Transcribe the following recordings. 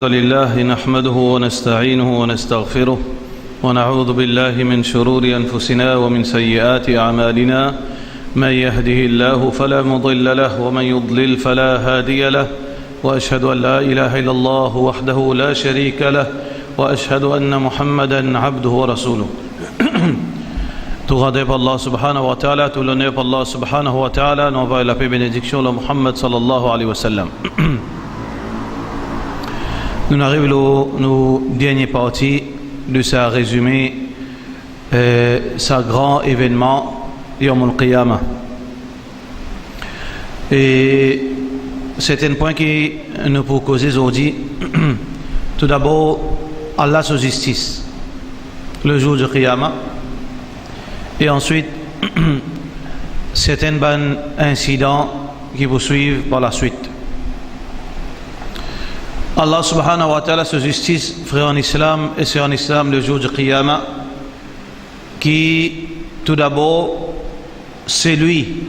الحمد لله نحمده ونستعينه ونستغفره ونعوذ بالله من شرور أنفسنا ومن سيئات أعمالنا من يهده الله فلا مضل له ومن يضلل فلا هادي له وأشهد أن لا إله إلا الله وحده لا شريك له وأشهد أن محمدا عبده ورسوله. Tout rendez pour Allah subhanahu wa ta'ala, tout l'honneur pour Allah subhanahu wa ta'ala, nous envoyons la paix et bénédiction de Muhammad sallallahu alayhi wa sallam. Nous arrivons au dernier partie de sa résumé, sa grand événement, Yawm al-Qiyamah. Et c'est un point qui nous peut causer aujourd'hui. Tout d'abord, Allah sa justice, le jour du Qiyamah. Et ensuite, certains incidents qui vous suivent par la suite. Allah subhanahu wa ta'ala sa justice, frère en islam, et c'est en islam le jour du Qiyamah, qui tout d'abord, c'est lui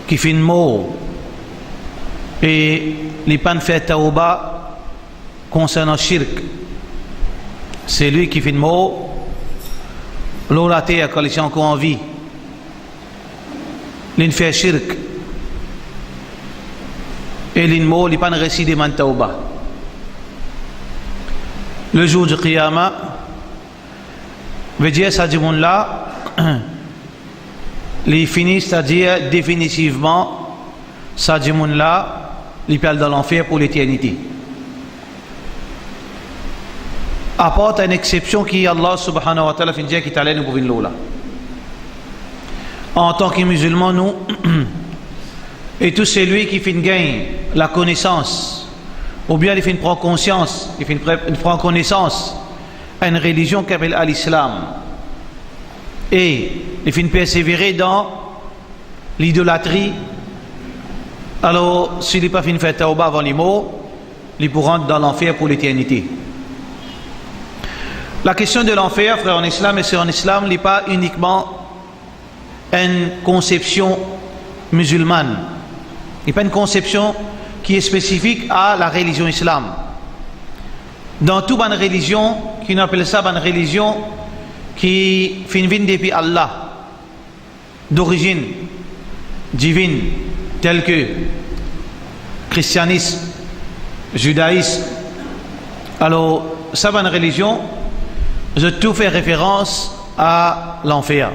qui fait une mort et les pas fait tauba concernant shirk. C'est lui qui fait une mort, l'eau la terre quand il est encore en vie, il fait shirk. Et l'inmo, il n'y a pas de récit de Mantauba. Le jour du Qiyamah, veut dire, ça dit, là, il finit, c'est-à-dire, définitivement, ça dit, là, il parle dans l'enfer pour l'éternité. Apporte une exception qui est Allah subhanahu wa ta'ala, qui est allé nous pour une là. En tant que musulmans, nous, et tout celui qui fait gagne la connaissance, ou bien il fait prend conscience, il prend connaissance à une religion qui s'appelle l'islam, et il fait persévérer dans l'idolâtrie, alors s'il n'est pas fait tauba avant les mots, il pourra rentrer dans l'enfer pour l'éternité. La question de l'enfer, frère, en islam, et c'est en islam, n'est pas uniquement une conception musulmane. Il n'y a pas une conception qui est spécifique à la religion islam. Dans toute bonne religion, qui nous appelle ça une religion qui vient depuis Allah, d'origine divine, telle que christianisme, judaïsme. Alors, ça une religion, je tout fait référence à l'enfer.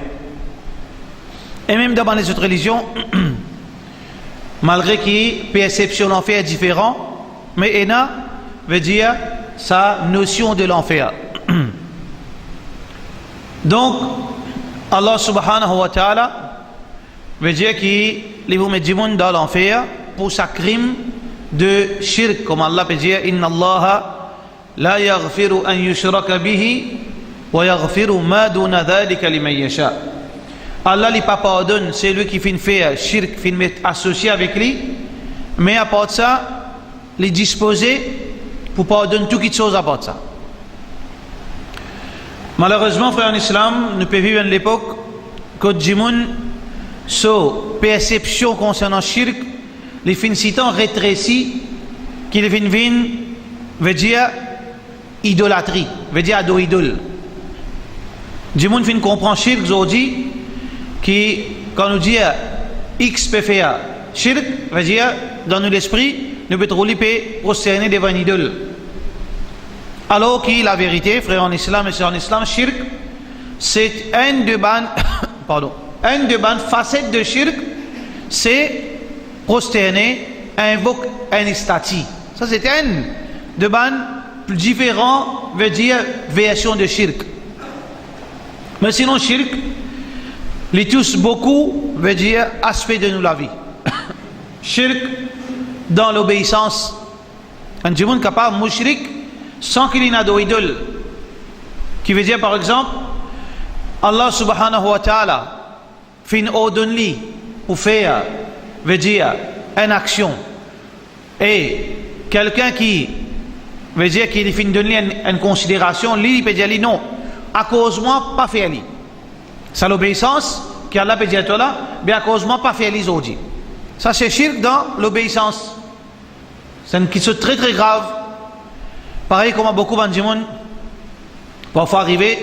Et même dans les autres religions, malgré que perception de l'enfer est différente, mais Ena veut dire sa notion de l'enfer. Donc, Allah subhanahu wa ta'ala veut dire qu'il vous met du monde dans l'enfer pour sa crime de shirk, comme Allah peut dire Inna Allah la yaghfiru an yushraka bihi wa yaghfiru ma duna dhalika liman yasha. Allah ne pardonne celui qui fait faire shirk, fait mettre associé avec lui, mais à part ça, il est disposé pour pardonner toute chose à part ça. Malheureusement, frère en islam, nous pouvons vivre à l'époque que Jimoun, sa perception concernant shirk, les fins citant rétréci, qu'il vient veut dire idolâtrie, veut dire ado idole. Jimoun fin comprend shirk aujourd'hui, qui, quand nous dit X peut faire shirk, veut dire, dans l'esprit, nous pouvons rouler et prosterner devant une idole. Alors que la vérité, frère en islam et sœurs en islam, shirk, c'est une de bonnes facettes de shirk, c'est prosterner, invoquer une statue. Ça, c'est une de bonnes différents, veut dire, version de shirk. Mais sinon, shirk, les tous beaucoup veut dire aspect de nous la vie. Shirk dans l'obéissance. Un djimoun capable mushrik sans qu'il y ait d'idole. Qui veut dire par exemple, Allah subhanahu wa ta'ala fait une ordonne pour faire, veut dire une action. Et quelqu'un qui veut dire qu'il fait une considération, lui il peut dire non, à cause moi pas faire lui. C'est l'obéissance qui Allah peut dire là, mais à cause moi pas faire les autres. Ça c'est shirk dans l'obéissance. C'est une question très très grave Pareil comme beaucoup de gens, parfois arriver,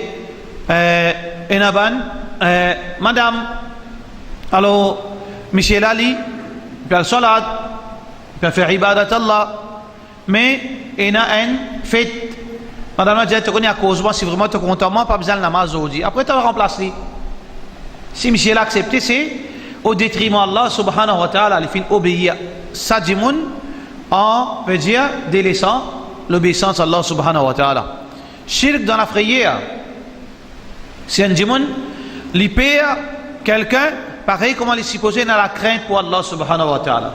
madame, alors, Michel Ali, puis le salat, puis faire ibadat Allah, mais il y a un fait, madame a dit, tu connais à cause, moi, si vraiment tu es content, moi, pas besoin de namaz aujourd'hui. Après, tu vas remplacer. Si Michel a accepté, c'est au détriment d'Allah subhanahu wa ta'ala, il fait obéir. Ça dit, en veut dire, délaissant l'obéissance à Allah subhanahu wa ta'ala. Shirk dans la prière, c'est un démon, il perd quelqu'un, pareil comme il est supposé dans la crainte pour Allah subhanahu wa ta'ala.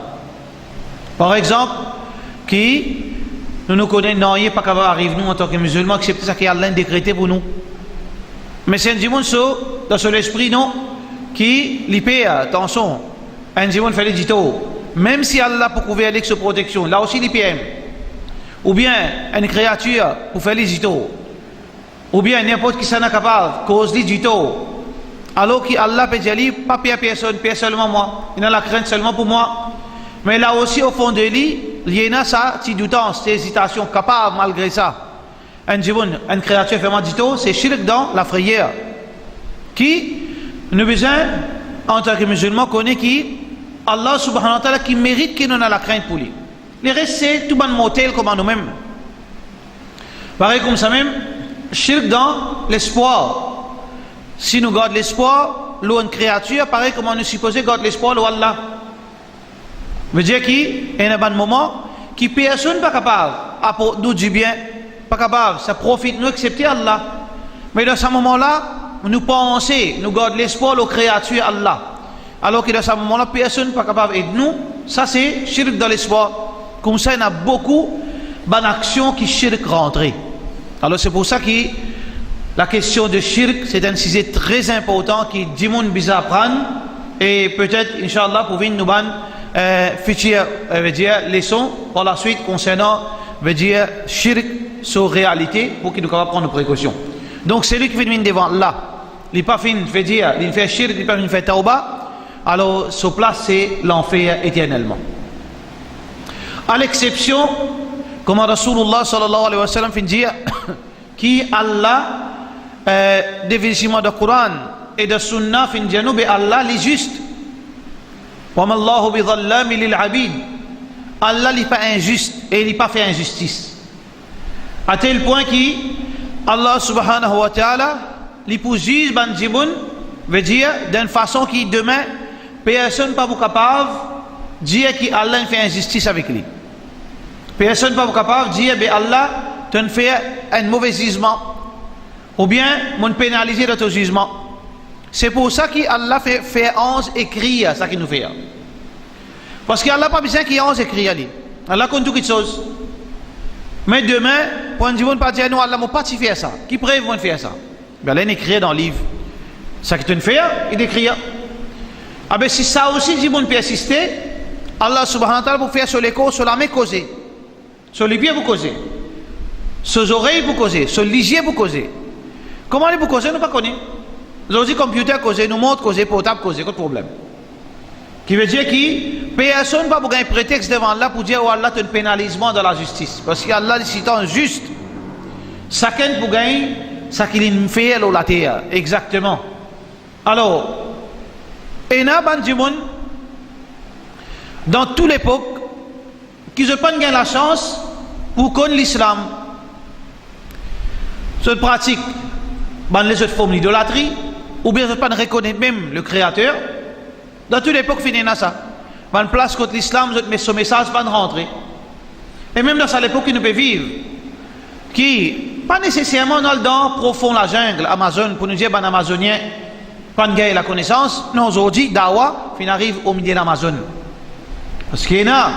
Par exemple, qui nous connaissons, non, il n'est pas capable d'arriver nous en tant que musulmans, accepter ça qu'Allah a décrété pour nous. Mais c'est un démon dans son esprit, non, qui lui perd, attention, un démon fait les même si Allah peut couvrir avec sa protection, là aussi il perd. Ou bien une créature pour faire les itos, ou bien n'importe qui s'en est capable, cause les itos, alors qu'Allah peut dire, pas personne, seulement moi, il a la crainte seulement pour moi. Mais là aussi au fond de lui, il y a ça, petit doutance, cette hésitation, capable malgré ça. Une créature fait dito, c'est shirk dans la prière. Qui, nous besoin, en tant que musulmans, connaît qui Allah subhanahu wa ta'ala qui mérite qu'il nous a la crainte pour lui. Les restes, c'est tout bon motel comme nous-mêmes. Pareil comme ça même, shirk dans l'espoir. Si nous gardons l'espoir, l'eau une créature, pareil comme on est supposé garder l'espoir de Allah. Veut dire qu'il y a un moment qui personne n'est pas capable de nous du bien, pas capable, ça profite nous accepter Allah. Mais dans ce moment-là, nous pensons, nous gardons l'espoir aux créatures Allah. Alors que dans ce moment-là, personne n'est pas capable d'aider nous. Ça c'est shirk dans l'espoir. Comme ça, il y a beaucoup d'actions qui shirk rentrent. Alors c'est pour ça que la question de shirk, c'est un sujet très important qui dit moun bizarre prendre. Et peut-être, Inch'Allah, pour venir nous ban future leçon par la suite concernant shirk sur réalité pour qu'il nous capable prendre nos précautions. Donc celui qui vient devant Allah, il n'est pas fin de dire, il fait shirk, il n'est pas fin de faire tauba, alors sur place c'est l'enfer éternellement. À l'exception, comme Rasulullah sallallahu alayhi wa sallam fait dire, qui Allah des versements de Coran et de Sunna fin dire nous, Allah les justes. Allah n'est pas injuste et il n'est pas fait injustice. À tel point qu'Allah subhanahu wa ta'ala, il peut juger Banjiboun, veut dire d'une façon qui demain, personne n'est pas capable de dire qu'Allah fait injustice avec lui. Personne n'est pas capable de dire Allah te fait un mauvais jugement ou bien mon pénaliser de ton jugement. C'est pour ça qu'Allah fait 11 écrits ça qu'il nous fait. Parce qu'Allah n'a pas besoin qu'il y ait 11 écrits. Allah compte toutes choses. Mais demain, pour un ne pas dire non, Allah n'a pas fait ça. Qui prévoit de faire ça? Allah a écrit dans le livre. Ça qu'il te fait, il écrit. Ah ben si ça aussi, si on peut assister, Allah subhanahu wa ta'ala pour faire sur les corps, sur la main causer. Sur les pieds vous causer. Sur les oreilles vous causer. Sur les yeux vous causer. Comment les vous causer, nous ne connaissons pas. Aujourd'hui, computer causer, nous montre causer, portable causer, quel problème? Qui veut dire que personne ne va pas un prétexte devant Allah pour dire oh Allah te pénalisement dans la justice. Parce qu'Allah est étant juste. Chacun pour gagner, ça qu'il fait la terre. Exactement. Alors, il y a des gens dans toute l'époque qui ne pas la chance pour connaître l'islam. Cette pratique, les autres formes d'idolâtrie, ou bien ne pas reconnaître même le Créateur. Dans toute l'époque, fini ça. Van place contre l'islam, mais ce message va rentrer. Et même dans cette époque, qui nous peut vivre, qui, pas nécessairement dans le dans profond la jungle, Amazon, pour nous dire, ben Amazonien, pas de la connaissance. Non, aujourd'hui, Dawa, fin arrive au milieu de l'Amazon. Parce qu'il y a,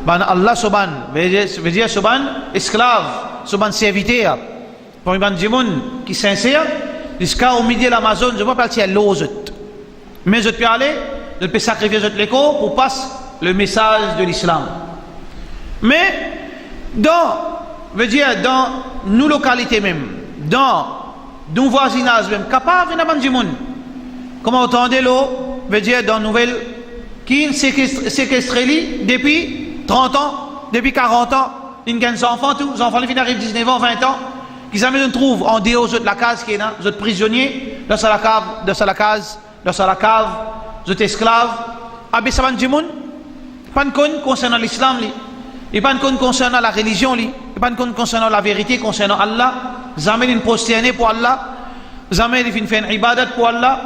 ben Allah Soban, veut dire Soban, esclave, Soban serviteur. Pour un gens qui sincère, jusqu'à au milieu de l'Amazon, je ne vois pas si elle l'ose. Mais je peux aller, je peux sacrifier l'écho pour passer le message de l'islam. Mais dans nos localités même, dans nos voisinages même, capable de faire des comment entendez l'eau, veut dire dans nouvelle qui séquestré depuis 30 ans, depuis 40 ans, ils gagnent des enfants, tous les enfants, ils arrivent 19 ans, 20 ans, qu'ils amènent trouvent en dehors de la case qui est là, vous êtes prisonniers, dans la cave, dans la case, dans la cave, vous êtes esclaves. Abe saban djimoun, pas de concernant l'islam, et pas de concernant la religion, et pas de concernant la vérité, concernant Allah. Vous amènent une prosterner pour Allah, vous amènent une faire une ibadat pour Allah.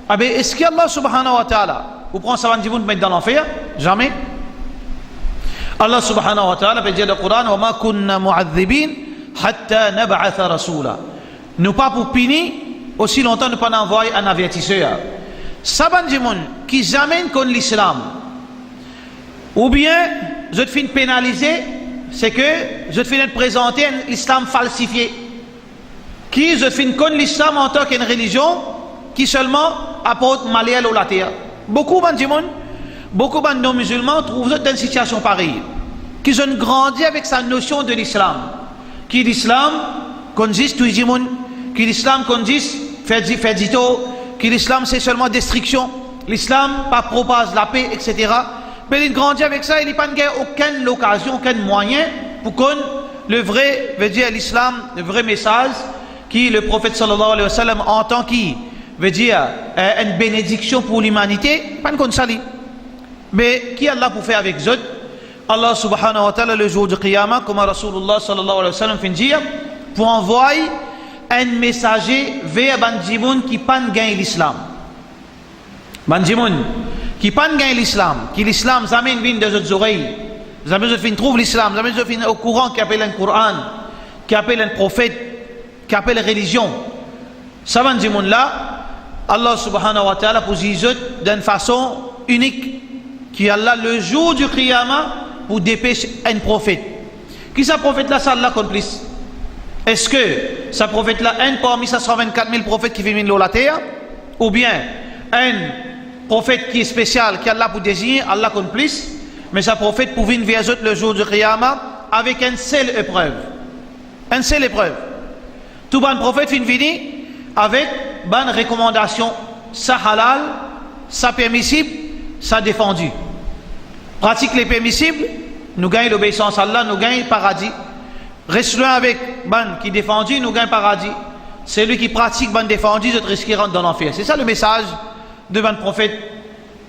Abe, est-ce qu'Allah subhanahu wa ta'ala, vous prenez saban djimoun mettre dans l'enfer? Jamais. Allah subhanahu wa ta'ala peut dire dans le Coran, wa ma kunna mu'adhibin hatta nab'atha rasula. Nous pas pour punir aussi longtemps nous pas envoyer un avertisseur. Saban djimoun qui jamais connaît l'islam, ou bien je te finis pénaliser, c'est que je te finis présenter un islam falsifié, qui je te finis connaître l'islam en tant qu'une religion qui seulement apporte malheur à la terre. Beaucoup de djimoun, beaucoup de non-musulmans trouvent dans une situation pareille, qui ont grandi avec sa notion de l'islam, qui l'islam consiste tout le monde, qui l'islam consiste faire dito, qui l'islam c'est seulement destruction, l'islam pas propage la paix, etc. Mais il grandit avec ça, il n'a pas aucune occasion, aucun moyen pour qu'on le vrai, veut dire l'islam, le vrai message qui le prophète sallallahu alayhi wa sallam entend, qui veut dire une bénédiction pour l'humanité, pas qu'on s'allie. Mais qui Allah pour faire avec eux? Allah subhanahu wa ta'ala le jour du Qiyamah, comme Rasulullah sallallahu alayhi wa sallam fait dire, pour envoyer un messager vers Bandjimoun qui pas gagné l'islam. Bandjimoun qui pas gagné l'islam, qui l'islam zamène vient de vos oreilles, zamène vient trouve l'islam, zamène vient au courant qui appelle un Coran, qui appelle un prophète, qui appelle religion. Ça Bandjimoun là, Allah subhanahu wa ta'ala pour dire d'une façon unique, qui Allah le jour du Qiyamah pour dépêcher un prophète. Qui ce prophète là, ça Allah complice? Est-ce que ce prophète là, un parmi 124 000 prophètes qui viennent de la terre, ou bien un prophète qui est spécial, qui Allah pour désigner, Allah complice, mais ce prophète pour venir vers eux le jour du Qiyamah avec une seule épreuve. Une seule épreuve. Tout bon prophète vient venir avec bonne recommandation, ça halal, ça permissible, ça défendu. Pratique les permissibles, nous gagnons l'obéissance à Allah, nous gagnons le paradis. Reste loin avec ban qui défendu, nous gagnons le paradis. Celui qui pratique ban défendu, je te risque de rentrer dans l'enfer. C'est ça le message de ban prophète.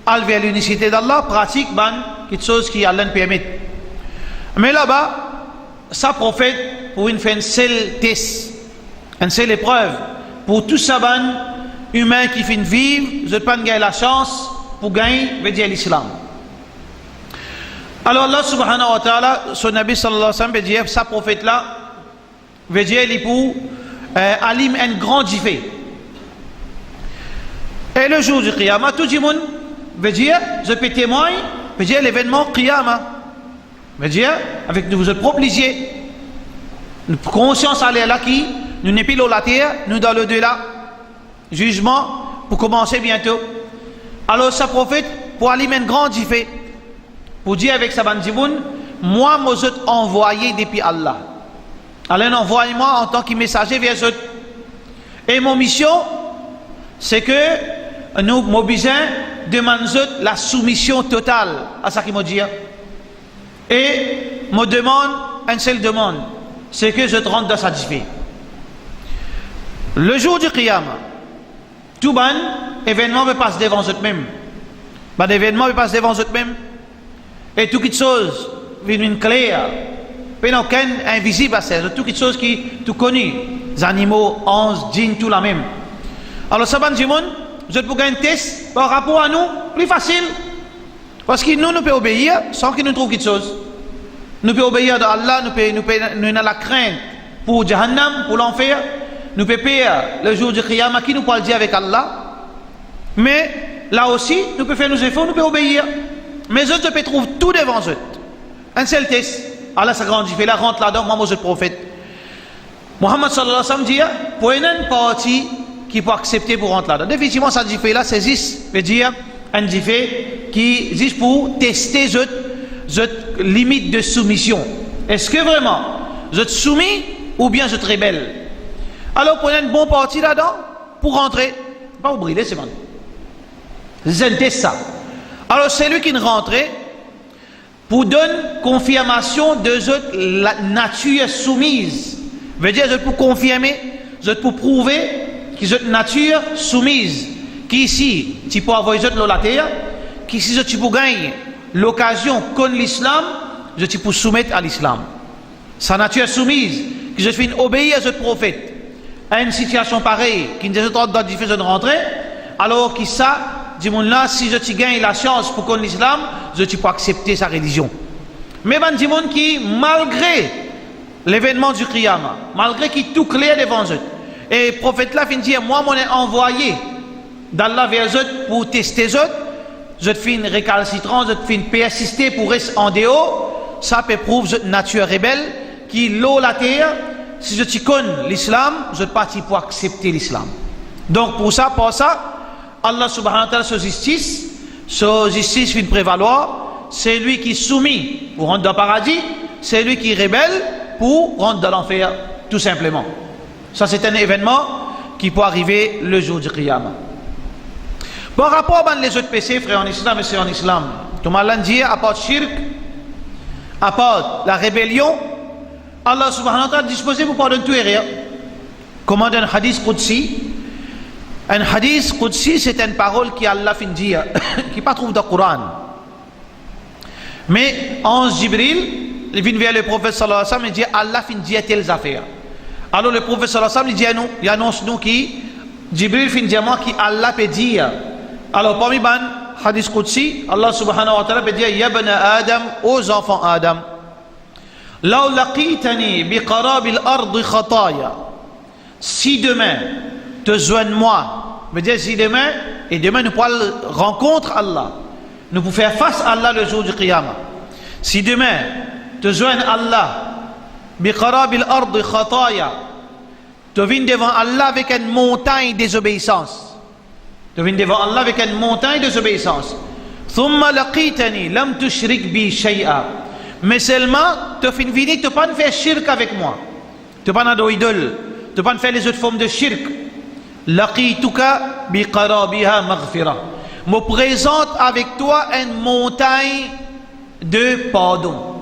Al vers l'unicité d'Allah, pratique ban quelque chose qui Allah nous permet. Mais là-bas, ça prophète pour une seule test, une seule épreuve. Pour tout ça ban humain qui finit vivre, je ne pas gagner la chance pour gagner, veut dire l'islam. Alors Allah subhanahu wa ta'ala, son Nabi sallallahu alayhi wa sallam, veut dire, sa prophète là, veut dire, il pour alim un grand jiffé. Et le jour du Qiyamah, tout le monde veut dire, je peux témoigner, veut dire l'événement Qiyamah. Veut dire, avec nos propres lisiers, notre conscience à là qui, nous n'est plus la terre, nous dans le delà. Jugement pour commencer bientôt. Alors sa prophète, pour alim un grand jiffé, pour dire avec sa bandimoun, moi, je suis envoyé depuis Allah. Allah envoie-moi en tant que messager vers eux. Et mon mission, c'est que nous, mon besoin, demandons la soumission totale à ce qu'il m'a dit. Et me demande, une seule demande, c'est que je te rende dans sa diffé. Le jour du Qiyamah, tout ban événement me passe devant eux-mêmes. Ban événement me passe devant eux-mêmes. Et toute quelque chose vient claire, mais aucun invisible à ça. Toute quelque chose qui tout connu, les animaux, anges, djinns, tout la même. Alors ça ban Jimon, je peux gagner un test par rapport à nous, plus facile, parce que nous pouvons obéir sans qu'il nous trouve quelque chose. Nous pouvons obéir à Allah, nous avons la crainte pour Jahannam, pour l'enfer. Nous pouvons payer le jour du Qiyamah qui nous parle dire avec Allah. Mais là aussi, nous pouvons faire nos efforts, nous pouvons obéir. Mais eux, tu peux trouver tout devant eux. Un seul test. Allah s'agrandit, fait la rentre là-dedans, moi, je le prophète. Muhammad sallallahu alayhi wa sallam dit, pour une partie qui peut accepter pour rentrer là-dedans. Définitivement, ça dit fait là, c'est juste, veut dire, un dit fait qui juste pour tester cette limite de soumission. Est-ce que vraiment, je te soumis ou bien je te rebelle? Alors, prenez une bonne partie là-dedans pour rentrer. Pas vous brûler, c'est bon. C'est un test ça. Alors, celui qui ne rentrait, pour donner confirmation de la nature soumise. Veut dire pour confirmer, pour prouver que cette nature soumise, qui ici, tu peux avoir la terre, qui ici, tu peux gagner l'occasion contre l'islam, je peux soumettre à l'islam. Sa nature soumise, que je fais obéir à ce prophète, à une situation pareille, qui nous est dans la diffusion de rentrer, alors que ça, dis-moi si je gagne la chance pour connaître l'islam, je peux accepter sa religion. Mais il y a des qui, malgré l'événement du Qiyamah, malgré qu'il est tout clair devant eux, et le prophète là finit dire, moi, je envoyé d'Allah vers eux pour tester eux, je fais une récalcitrance, je fais une persister pour rester en dehors, ça peut prouver cette nature rebelle, qui l'eau la terre, si je connais l'islam, je ne peux pas pour accepter l'islam. Donc pour ça, Allah subhanahu wa ta'ala, sa justice fait prévaloir, c'est lui qui est soumis pour rentrer dans le paradis, c'est lui qui est rebelle pour rentrer dans l'enfer, tout simplement. Ça c'est un événement qui peut arriver le jour du Qiyamah. Par rapport à les autres péchés, frères en islam et sœurs en islam, tout le monde dit, à part le shirk, à part la rébellion, Allah subhanahu wa ta'ala disposé pour pardonner tout et rien. Comme dans un hadith Qudsi, un hadith Qudsi, c'est une parole qui Allah fin dire, qui pas trouve dans le Coran. Mais ange Jibril, il vient vers le prophète sallallahu alayhi wa sallam et dit Allah fin dire telles affaires. Alors le prophète sallallahu alayhi wa sallam il dit à nous, il annonce nous qui Jibril fin dire moi qui Allah peut dire. Alors parmi ban hadith Qudsi, Allah subhanahu wa ta'ala peut dire ya bana Adam, aux enfants Adam. Law laqitani bi qarabil ardi khataya. Si demain te joignent moi, veut dire si demain, et demain nous pourrons rencontrer Allah, nous pouvons faire face à Allah le jour du Qiyamah. Si demain te joignent Allah, bi qarabil ardi khataya, te viens devant Allah avec une montagne de désobéissance. Tu viens devant Allah avec une montagne de désobéissance. Thumma laqitani lam tushrik bi shay'a. Mais seulement, tu finis venir, tu ne peux pas faire shirk avec moi. Tu ne peux pas faire d'idole. Tu ne peux pas faire les autres formes de shirk. Laqituka bi qarabiha maghfira. Me présente avec toi une montagne de pardon.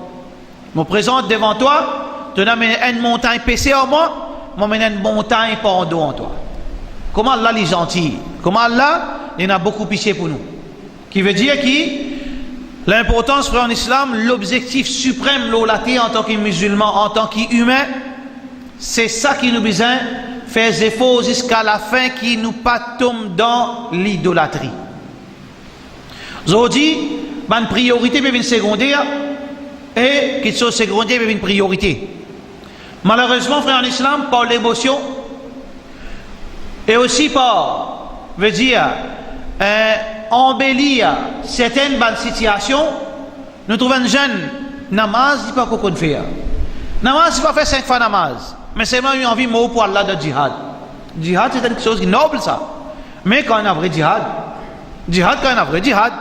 Me présente devant toi, tu n'amènes une montagne péché en moi, m'amène une montagne pardon en toi. Comment Allah est gentil? Comment Allah, il a beaucoup péché pour nous. Qui veut dire que l'importance, frère en islam, l'objectif suprême, l'olaté en tant que musulman, en tant qu'humain, c'est ça qui nous besoin faire des efforts jusqu'à la fin qui nous pas tombe dans l'idolâtrie. Aujourd'hui, une priorité mais une secondaire et qui sont secondaires mais une priorité. Malheureusement, frère en islam, par l'émotion et aussi par, veut dire, embellir certaines bonnes situations, nous trouvons un jeune namaz, il ne peut pas qu'on faire. Namaz, il ne peut pas faire 5 fois namaz. Mais c'est vraiment une envie mot pour Allah de djihad. Djihad, c'est quelque chose qui est noble, ça. Mais quand on a un vrai djihad, quand on a un vrai djihad,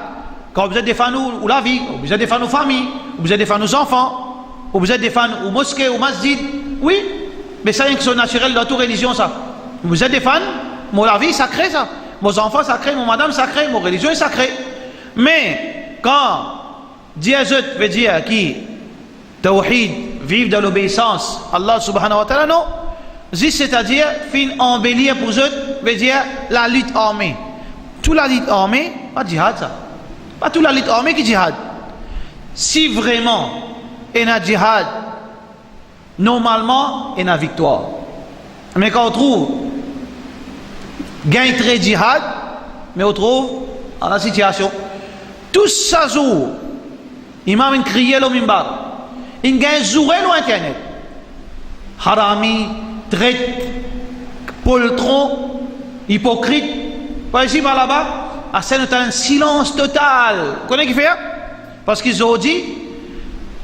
quand vous êtes défendre ou la vie, vous êtes défendre nos familles, vous êtes défendre nos enfants, vous êtes défendre aux mosquées, aux masjids, oui, mais ça, c'est une chose naturelle dans toute religion, ça. Vous êtes défendre, mon la vie sacrée, ça. Mon enfant sacré, mon madame sacrée, mon religion est sacrée. Mais quand Dieu veut dire qui tawhid, vivre dans l'obéissance, Allah subhanahu wa ta'ala, non. C'est-à-dire, fin embellir pour eux, veut dire la lutte armée. Toute la lutte armée, pas djihad ça. Pas toute la lutte armée qui djihad. Si vraiment il y a djihad, normalement il y a victoire. Mais quand on trouve gain très djihad, mais on trouve dans la situation. Tout ça jour, imam crié le mimbar. Il gagne jouer sur internet. Harami, traite, poltron, hypocrite. Par ici, par là-bas, à un silence total. Vous connaissez qui fait? Parce qu'ils ont dit,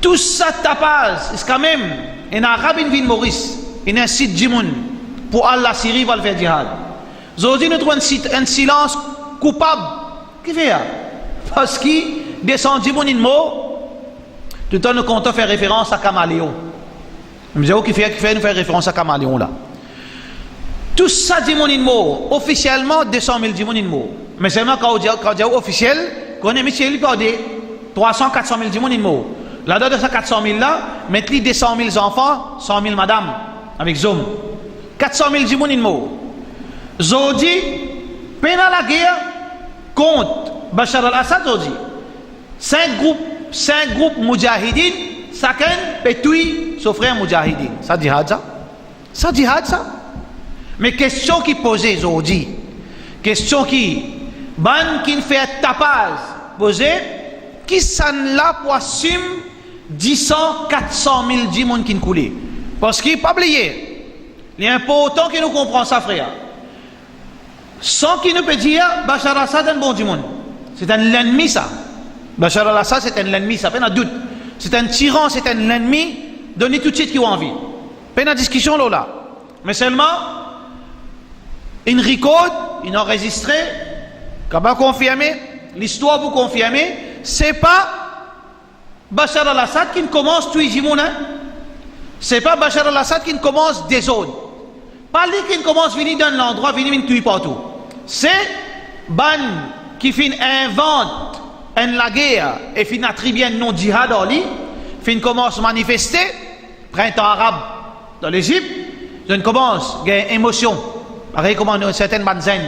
tout ça tapage, c'est quand même, il y a un rabbin Vin Maurice, il y a un site Jimoun, pour Allah Syrie va le faire djihad. Ils ont dit, nous trouvons un silence coupable. Qui fait? Parce qu'il descend Jimoun in mot. Tout le temps, nous comptons faire référence à Caméléon. Nous disons qui fait nous faire référence à Caméléon là. Tout ça dit mon mot. Officiellement, 200 000 dit mon mot. Mais seulement quand on dit officiel, qu'on est Michel Pardé. 300, 400 000 dimoun, il mort. Là-dedans de ces 400 000 là, mettez des 100 000 enfants, 100 000 madames, avec Zoom. 400 000 dimoun, il mort. Zodi, pendant la guerre contre Bachar al-Assad, Zodi. 5 groupes moudjahidines, chacun pétouille son frère moudjahidine. Ça djihad ça? Ça djihad ça? Mais question qui posait Zodi, question qui fait tapage, posée, qui s'en là pour assumer 10 400 000 dimoun qui coulent. Parce qu'il n'est pas oublié. Il est important que nous comprenions ça, frère. Sans qu'il nous peut dire, Bachar al-Assad est un bon dimoun. C'est un ennemi, ça. Bachar al-Assad, c'est un ennemi, ça fait un doute. C'est un tyran, c'est un ennemi. Donnez tout de suite qui ont envie. Pas une discussion là. Mais seulement, une record, une enregistré, quand va confirmer, l'histoire vous confirmer, c'est pas Bachar al-Assad qui ne commence tout Jimoun. C'est pas Bachar al-Assad qui ne commence des zones. Pas lui qui ne commence venir dans l'endroit, venir tuer partout. C'est Ban qui invente la guerre et fin attribue un nom djihad en lui, commence à manifester, printemps arabe dans l'Égypte, je commence à avoir émotion. Pareil comme certaines banzen,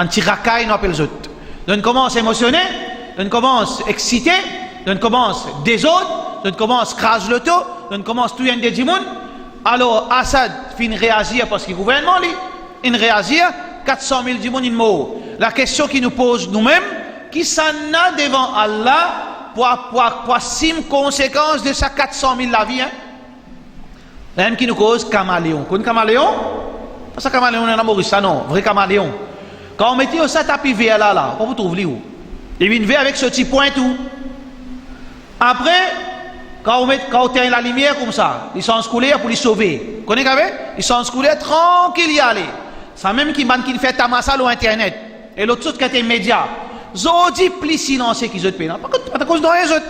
tirakaï, nous appelle les autres. Je commence à émotionner, je commence à exciter, je commence à désordre, je commence à craser le taux, je commence à tuer des djimoun. Alors Assad réagir parce qu'il gouvernement lui, il réagir, 400 000 djimoun il mort. La question qui nous pose nous-mêmes, qui s'en a devant Allah pour 6 conséquences de sa 400 000 la vie, même qui nous cause caméléon. Vous connaissez caméléon? Pas ça caméléon dans Maurice, ça non, vrai caméléon. Quand on mettait ça tapis vert là, pour vous trouver où? Il vient avec ce petit point tout. Après, quand on tient la lumière comme ça, ils sont scolaires pour les sauver. Vous connaissez? Ils sont scolaires tranquilles y aller. Ça même qui fait tamassa sur internet. Et l'autre chose qui est média. Zodi plus silencieux qu'ils autres pays. Pas à cause de les autres.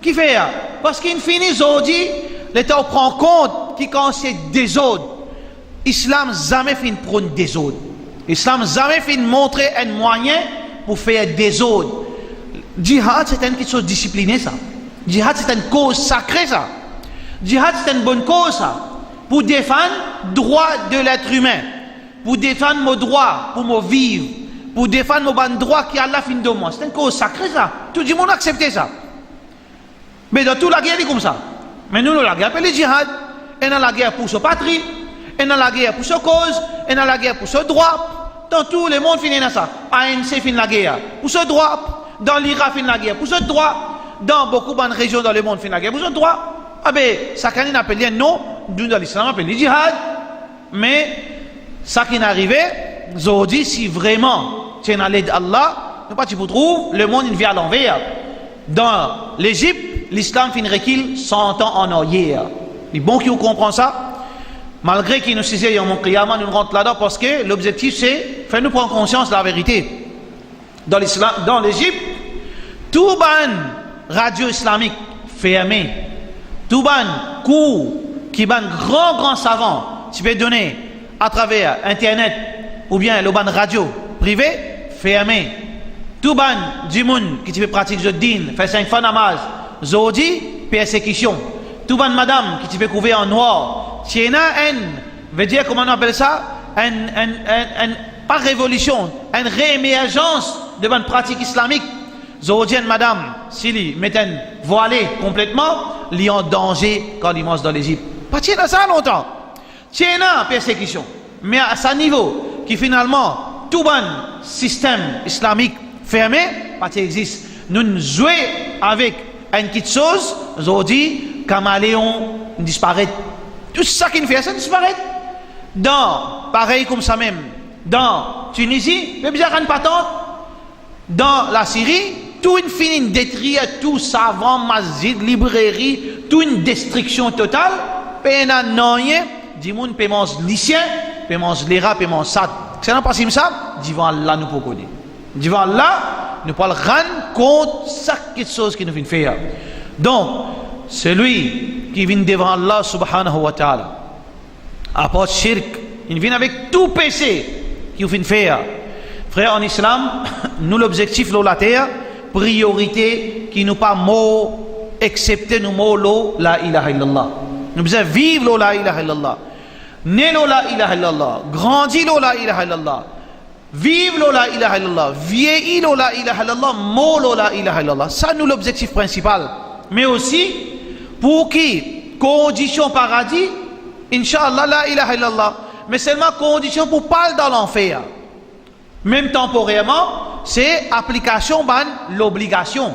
Qui fait? Parce qu'il finit Zodi, l'État prend compte qui quand c'est désordre. Islam jamais fait prône désordre. Islam jamais fait montrer un moyen pour faire désordre. Djihad c'est une chose disciplinée ça. Djihad c'est une cause sacrée ça. Djihad c'est une bonne cause ça. Pour défendre le droit de l'être humain. Pour défendre mon droit, pour me vivre. Pour défendre mon bon droit qui Allah fin de moi. C'est une cause sacrée ça. Tout le monde a accepté ça. Mais dans toute la guerre, c'est comme ça. Mais nous, la guerre appelle le djihad. Et dans la guerre pour sa patrie. Et dans la guerre pour sa cause. Et dans la guerre pour ce droit. Dans tout le monde finit dans ça. ANC finit la guerre pour ce droit. Dans l'Irak finit la guerre pour ce droit. Dans beaucoup de régions dans le monde finit la guerre pour ce droit. Ah ben, ça qu'on appelle un nom. Nous dans l'islam appelle le djihad. Mais ça qui est arrivé, aujourd'hui, si vraiment tu es dans l'aide d'Allah, nous pas tu trouves, le monde vient à l'envers. Dans l'Égypte, l'islam finit recul 100 ans en arrière. Les bons qui comprennent ça, malgré qu'ils nous disent mon qiyamah, nous rentrons là-dedans parce que l'objectif c'est faire nous prendre conscience de la vérité. Dans l'islam, dans l'Égypte, tout ban radio islamique fermé, tout ban cours qui ban grand savant, tu peux donner à travers internet ou bien le ban radio privé fermé. Tout ban du monde qui peut pratiquer le din, fait 5 fois namaz, zodi, persécution. Tout ban madame qui peut couvrir en noir, tiena veut dire comment on appelle ça, pas révolution, une réémergence de bonne pratique islamique. Zodi madame, s'il met voilé complètement, il est en danger quand il mange dans l'Égypte. Pas tiena ça longtemps. Tiena persécution. Mais à ce niveau, qui finalement, tout bon système islamique fermé, pas existe. Nous jouons avec une petite chose, aujourd'hui, caméléon disparaît. Tout ça qui nous fait, ça disparaît. Dans, pareil comme ça même, dans Tunisie, le bizarre pas tant. Dans la Syrie, tout une fine détruire, tout savant, masjid, librairie, tout une destruction totale. Pena rien, du monde paiement lycéen, paiement l'ira, paiement sad. C'est non pas si ça, devant Allah nous pouvons connaître. Devant Allah, nous pouvons rendre compte chaque chose qui nous vient faire. Donc, celui qui vient devant Allah subhanahu wa ta'ala, apporte shirk, il vient avec tout péché qu'il vient faire. Frère, en islam, nous l'objectif de la terre, priorité qui nous pas mot excepté nous mot lo la ilaha illallah. Nous besoin vivre lo la ilaha illallah. Né lo la ilaha illallah, grandi lo la ilaha illallah. Vive lo la ilaha illallah, vieillir lo la ilaha illallah, mot lo la ilaha illallah. Ça nous l'objectif principal. Mais aussi pour qui condition paradis, Inch'Allah la ilaha illallah. Mais seulement condition pour pas dans l'enfer. Même temporairement, c'est application ban l'obligation.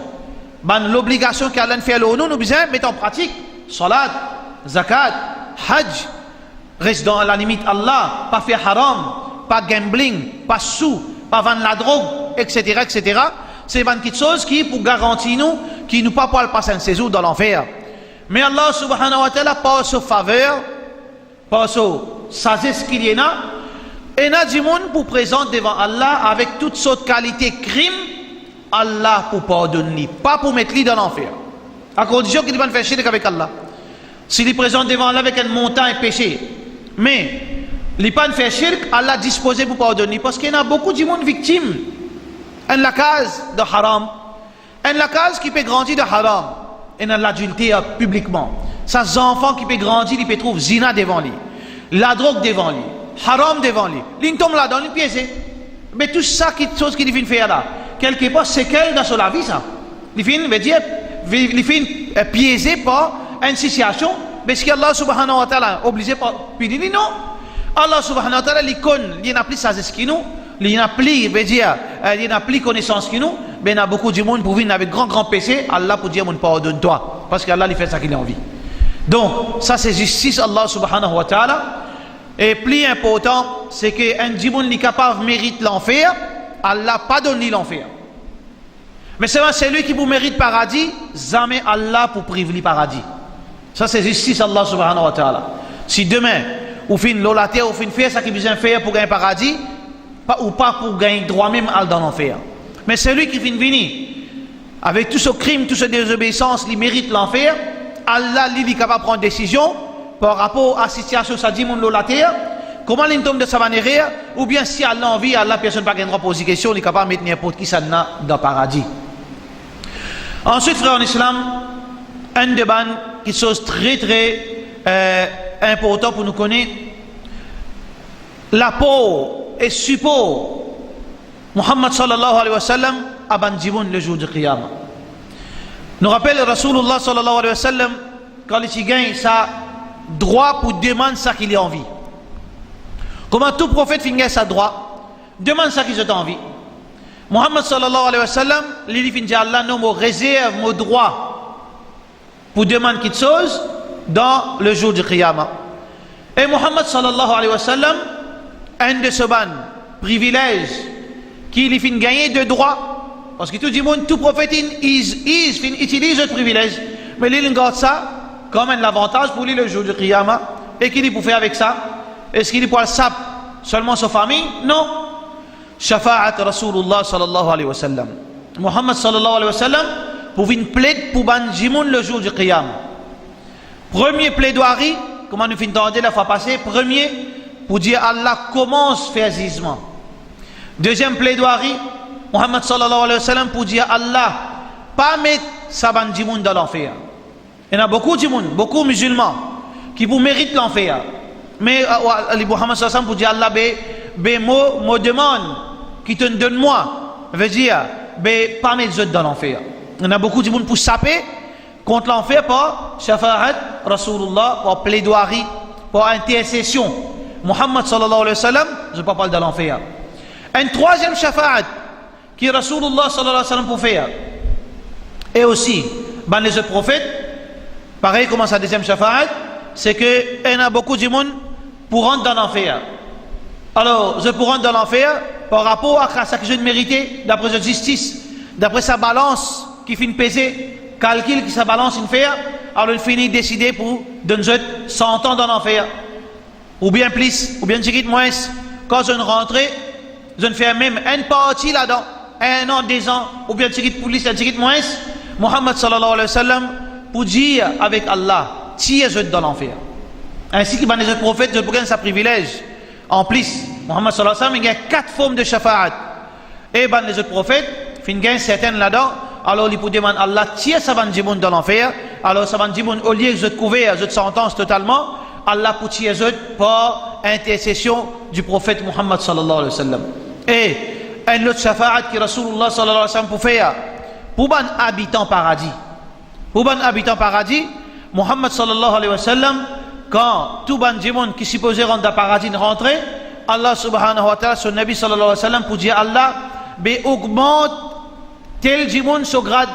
Ban l'obligation qu'Allah fait nous, nous besoin mettre en pratique. Salat, zakat, hajj. Reste dans la limite Allah, pas faire haram, pas gambling, pas sous, pas vendre la drogue, etc., etc. C'est 28 choses qui pour garantir nous, qui nous pas passer un séjour dans l'enfer. Mais Allah subhanahu wa ta'ala par sa faveur, par sa sagesse qu'il y en a, et n'a du monde pour présenter devant Allah avec toutes sortes de qualités crimes, Allah pour pardonner, pas pour mettre lui dans l'enfer. À condition qu'il ne va pas faire shirk avec Allah. S'il est présent devant Allah avec une montagne péché, mais il ne pas faire shirk, Allah disposé pour pardonner. Parce qu'il y a beaucoup de monde victime. En la case de haram, en la case qui peut grandir de haram, et dans l'adultère publiquement. Ces enfants qui peut grandir, ils peuvent trouver zina devant lui, la drogue devant lui, haram devant lui. Ils tombent là-dedans, ils piègent. Mais tout ça, chose qu'il vient faire là, quelque part, c'est qu'elle dans la vie, ça. Il vient piéger par une situation, parce qu'Allah subhanahu wa ta'ala obligé par punir, non. Allah subhanahu wa ta'ala, il n'a plus sa nous, il n'a plus, il n'a plus connaissance que nous, mais il y a beaucoup de monde pour venir avec grand péché, Allah pour dire, pardonne-toi, parce qu'Allah il fait ça qu'il a envie. Donc, ça c'est justice Allah subhanahu wa ta'ala. Et plus important, c'est qu'un djimoun qui capable mérite l'enfer, Allah pardonne l'enfer. Mais c'est lui qui vous mérite paradis, jamais Allah pour priver le paradis. Ça c'est justice Allah subhanahu wa ta'ala. Si demain, ou fin l'olater, ou fin faire ça qui besoin faire pour gagner paradis, ou pas pour gagner droit même dans l'enfer. Mais celui qui vient venir avec tout ce crime, toute cette désobéissance, il mérite l'enfer. Allah, lui, est capable de prendre décision par rapport à la situation ça dit mon l'olater. Comment il tombe de sa manière, ou bien si Allah a envie, Allah personne pas gagnera poser question, il est capable de mettre n'importe qui ça dans le paradis. Ensuite, frère en islam, un débat qui est chose très important pour nous connaître, l'apport et support Muhammad sallallahu alayhi wa sallam à Banjiboun le jour du Qiyamah. Nous rappelle Rasulullah sallallahu alayhi wa sallam quand il gagne sa droit pour demander ça qu'il a envie. Comment tout prophète finit sa droit, demande ça qu'il a envie. Muhammad sallallahu alayhi wa sallam, il dit Allah non me réserve mon droit pour demander quelque chose dans le jour du Qiyamah. Et Muhammad sallallahu alayhi wa sallam, un de ce ban privilège qu'il fin gagner de droit, parce que tout le monde, tout prophète utilise le privilège, mais il garde ça comme un avantage pour lui le jour du Qiyamah. Et qu'il peut faire avec ça? Est-ce qu'il peut le saper seulement sa famille? Non. Shafa'at Rasulullah sallallahu alayhi wa sallam. Muhammad sallallahu alayhi wa sallam pour une plaide pour Banjimoun le jour du Qiyamah. Premier plaidoirie, comment nous finissons la fois passée, premier pour dire Allah commence à faire jugement. Deuxième plaidoirie, Muhammad sallallahu alayhi wa sallam pour dire Allah pas mettre sa Banjimoun dans l'enfer. Il y en a beaucoup de monde, beaucoup de musulmans qui vous méritent l'enfer. Mais Muhammad sallallahu alayhi wa sallam pour dire Allah me demande qui te donne moi, veut dire pas mettre les autres dans l'enfer. Il y en a beaucoup de monde pour saper contre l'enfer par shafa'at Rasulullah, par plaidoirie, par intercession. Muhammad sallallahu alayhi wa sallam, je ne parle pas de l'enfer. Un troisième shafa'at qui Rasulullah sallallahu alayhi wa sallam pour faire. Et aussi, les autres prophètes, pareil comme sa deuxième shafa'at, c'est qu'il y en a beaucoup de monde pour rentrer dans l'enfer. Alors, je pour rentrer dans l'enfer par rapport à sa que je mérité, d'après sa justice, d'après sa balance qui finit peser, calcul qui sa balance une faire, alors il finit décider pour donner 100 ans dans l'enfer. Ou bien plus, ou bien un moins. Quand je rentre, je ne fais même une partie là-dedans, 1 an, 2 ans, ou bien un plus, un moins. Muhammad sallallahu alayhi wa sallam, pour dire avec Allah, tire je dans l'enfer. Ainsi que les autres prophètes, je prends sa privilège. En plus, Muhammad sallallahu alayhi wa sallam, il y a 4 formes de shafa'at. Et les autres prophètes, il y a certaines là-dedans, alors il peut demander Allah tire sa bande monde dans l'enfer, alors sa bande monde au lieu de couvrir de sentence totalement, Allah pour tirer par intercession du prophète Muhammad sallallahu alayhi wa sallam. Et un autre shafa'at qui Rasulullah sallallahu alayhi wa sallam pour faire pour ban habitant paradis. Pour ban habitant paradis, Muhammad sallallahu alayhi wa sallam, quand tout ban monde qui supposé rentrer dans le paradis rentrer, Allah subhanahu wa ta'ala, son Nabi sallallahu alayhi wa sallam, pour dire Allah, augmente tel monde ce grade,